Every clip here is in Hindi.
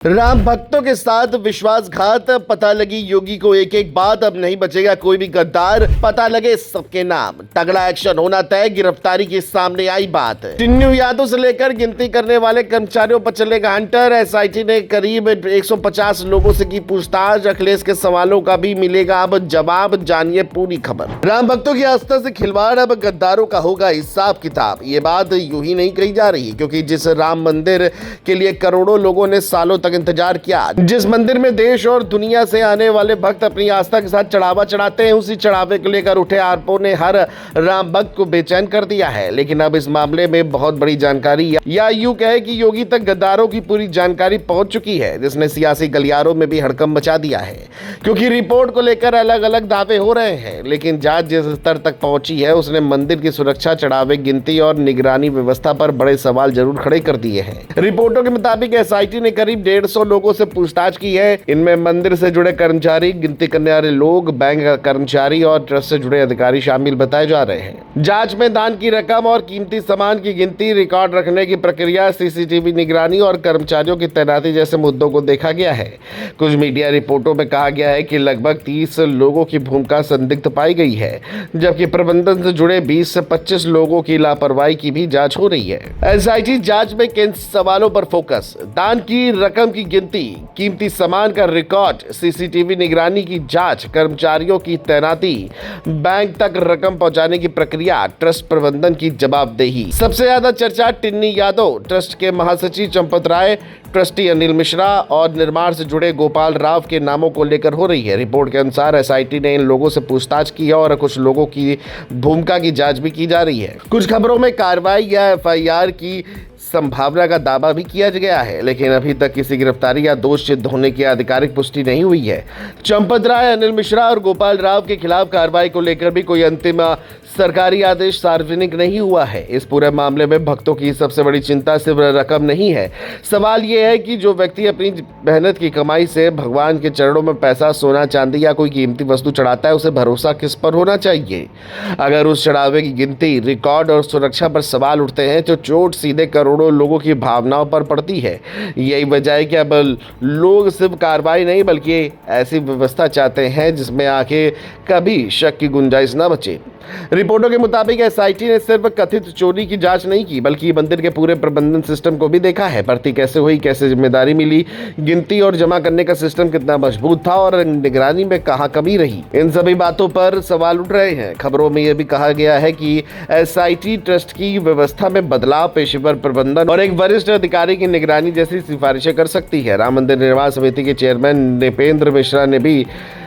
राम भक्तों के साथ विश्वासघात, पता लगी योगी को एक एक बात, अब नहीं बचेगा कोई भी गद्दार, पता लगे सबके नाम, तगड़ा एक्शन होना तय, गिरफ्तारी की सामने आई बात। टिन्नू यादव से लेकर गिनती करने वाले कर्मचारियों पर चलेगा हंटर। एसआईटी ने करीब 150 लोगों से की पूछताछ, अखिलेश के सवालों का भी मिलेगा अब जवाब, जानिए पूरी खबर। राम भक्तों की आस्था से खिलवाड़, अब गद्दारों का होगा हिसाब किताब। ये बात यूं ही नहीं कही जा रही, क्योंकि जिस राम मंदिर के लिए करोड़ों लोगों ने सालों तक इंतजार किया, जिस मंदिर में देश और दुनिया से आने वाले भक्त अपनी आस्था के साथ चढ़ावा चढ़ाते हैं, उसी चढ़ावे को लेकर उठे आरोपों ने हर राम भक्त को बेचैन कर दिया है। लेकिन अब इस मामले में बहुत बड़ी जानकारी, या यूं कहे कि योगी तक गद्दारों की पूरी जानकारी पहुंच चुकी है, जिसने सियासी गलियारों में भी हड़कंप मचा दिया है। क्योंकि रिपोर्ट को लेकर अलग अलग दावे हो रहे हैं, लेकिन जांच जिस स्तर तक पहुंची है, उसने मंदिर की सुरक्षा, चढ़ावे, गिनती और निगरानी व्यवस्था पर बड़े सवाल जरूर खड़े कर दिए हैं। रिपोर्टों के मुताबिक एसआईटी ने करीब 150 लोगों से पूछताछ की है। इनमें मंदिर से जुड़े कर्मचारी, गिनती करने वाले लोग, बैंक कर्मचारी और ट्रस्ट से जुड़े अधिकारी शामिल बताए जा रहे हैं। जांच में दान की रकम और कीमती सामान की गिनती, रिकॉर्ड रखने की प्रक्रिया, सीसीटीवी निगरानी और कर्मचारियों की तैनाती जैसे मुद्दों को देखा गया है। कुछ मीडिया रिपोर्टों में कहा गया है कि लगभग 30 लोगों की भूमिका संदिग्ध पाई गई है, जबकि प्रबंधन से जुड़े 20 से 25 लोगों की लापरवाही की भी जांच हो रही है। एसआईटी जांच में किन सवालों पर फोकस? दान की रकम की गिनती, कीमती सामान का रिकॉर्ड, सीसीटीवी निगरानी की जांच, कर्मचारियों की तैनाती, बैंक तक रकम पहुंचाने की प्रक्रिया, ट्रस्ट प्रबंधन की जवाबदेही। सबसे ज्यादा चर्चा टिन्नी यादव, ट्रस्ट के महासचिव चंपत राय, ट्रस्टी अनिल मिश्रा और निर्माण से जुड़े गोपाल राव के नामों को लेकर हो रही है। रिपोर्ट के अनुसार एसआईटी ने इन लोगों से पूछताछ की है और कुछ लोगों की भूमिका की जांच भी की जा रही है। कुछ खबरों में कार्रवाई या एफआईआर की संभावना का दावा भी किया गया है, लेकिन अभी तक किसी गिरफ्तारी या दोष सिद्ध होने की आधिकारिक पुष्टि नहीं हुई है। चंपत राय, अनिल मिश्रा और गोपाल राव के खिलाफ कार्रवाई को लेकर भी कोई अंतिम सरकारी आदेश सार्वजनिक नहीं हुआ है। इस पूरे मामले में भक्तों की सबसे बड़ी चिंता सिर्फ रकम नहीं है। सवाल ये है कि जो व्यक्ति अपनी मेहनत की कमाई से भगवान के चरणों में पैसा, सोना, चांदी या कोई कीमती वस्तु चढ़ाता है, उसे भरोसा किस पर होना चाहिए? अगर उस चढ़ावे की गिनती, रिकॉर्ड और सुरक्षा पर सवाल उठते हैं, तो चोट सीधे करोड़ों लोगों की भावनाओं पर पड़ती है। यही वजह है कि अब लोग सिर्फ कार्रवाई नहीं, बल्कि ऐसी व्यवस्था चाहते हैं जिसमें आगे कभी शक की गुंजाइश न बचे। रिपोर्टों के मुताबिक एसआईटी ने सिर्फ कथित चोरी की जांच नहीं की, बल्कि मंदिर के पूरे प्रबंधन सिस्टम को भी देखा है। भर्ती कैसे हुई, कैसे जिम्मेदारी मिली, गिनती और जमा करने का सिस्टम कितना मजबूत था और निगरानी में कहां कमी रही। इन सभी बातों पर सवाल उठ रहे हैं। खबरों में यह भी कहा गया है कि एसआईटी ट्रस्ट की व्यवस्था में बदलाव, पेशेवर प्रबंधन और एक वरिष्ठ अधिकारी की निगरानी जैसी सिफारिशें कर सकती है। राम मंदिर निर्माण समिति के चेयरमैन नृपेंद्र मिश्रा ने भी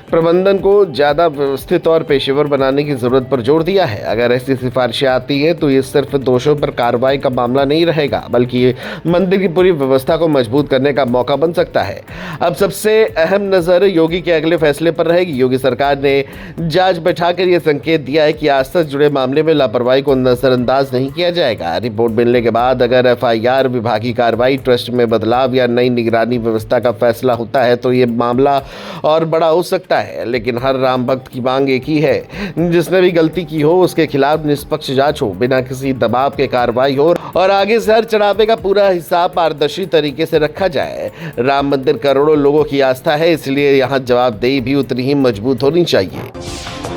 प्रबंधन को ज्यादा व्यवस्थित और पेशेवर बनाने की जरूरत पर जोर दिया है। अगर ऐसी सिफारिशें आती हैं, तो ये सिर्फ दोषों पर कार्रवाई का मामला नहीं रहेगा, बल्कि मंदिर की पूरी व्यवस्था को मजबूत करने का मौका बन सकता है। अब सबसे अहम नजर योगी के अगले फैसले पर रहेगी। योगी सरकार ने जांच बैठाकर यह संकेत दिया है कि आस्था से जुड़े मामले में लापरवाही को नजरअंदाज नहीं किया जाएगा। रिपोर्ट मिलने के बाद अगर एफआईआर, विभागीय कार्रवाई, ट्रस्ट में बदलाव या नई निगरानी व्यवस्था का फैसला होता है, तो ये मामला और बड़ा हो सकता है। लेकिन हर राम भक्त की मांग एक ही है, जिसने भी गलती की हो उसके खिलाफ निष्पक्ष जांच हो, बिना किसी दबाव के कार्रवाई हो और आगे से हर चढ़ावे का पूरा हिसाब पारदर्शी तरीके से रखा जाए। राम मंदिर करोड़ों लोगों की आस्था है, इसलिए यहाँ जवाबदेही भी उतनी ही मजबूत होनी चाहिए।